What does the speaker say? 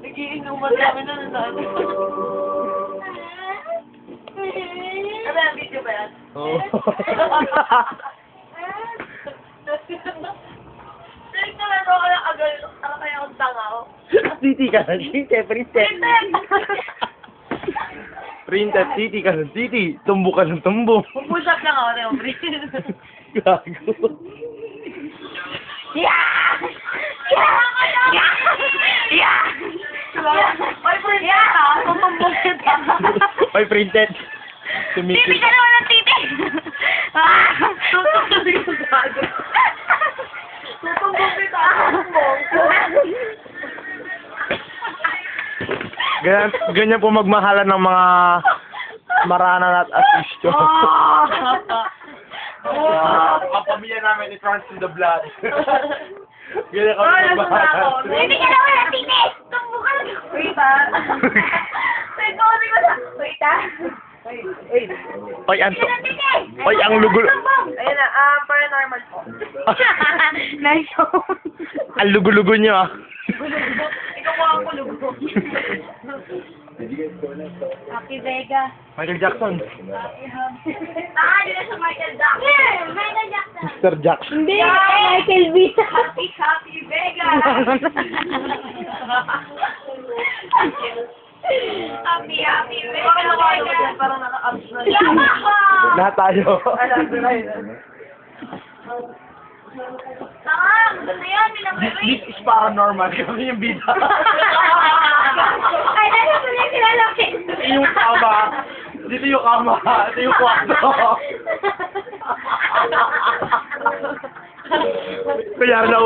Nagiinuman kami na nanalo. Ano yung video ba yan? Oo. Tingnan naman ako ng agal. Ano kaya akong tanga ko? Titi ka na, titi, printed. Printed, titi ka na, titi. Tumbo ka ng tumbo. Push up lang ako, Reo. Gago. Yeah! Yeah! Yeah! Oy, printed ha? Tutumbong kita. Oy, printed. Titi ka naman ng titi! Tutumbong kita. Tutumbong kita. Ganyan po magmahalan ng mga maranan at asistyo. Kapamilya namin i-trans in the blood. Ganyan kami magmahalan. Titi ka naman ng titi! Tumbong ka lang. Wait ha? Wait ko na. Wait ha? Oy, Oy, ang lugulo. Ayun na, paranormal po. Nice one. Ang lugulo nyo ah. Ikaw mo ang kulugo. Happy Vega. Michael Jackson. Hindi na sa Michael Jackson. Michael Jackson. Mr. Jackson. Hindi, Michael V. Happy Vega. Happy Vega. Parang naka-abs na. Lahat tayo. Tanga, gusto yan, pinag-rate. This is paranormal. Kami yung bida. Ay, nasa mo niya kilalaki. Ito yung kama. Dito yung kama. Ito yung kwarto. Kaya na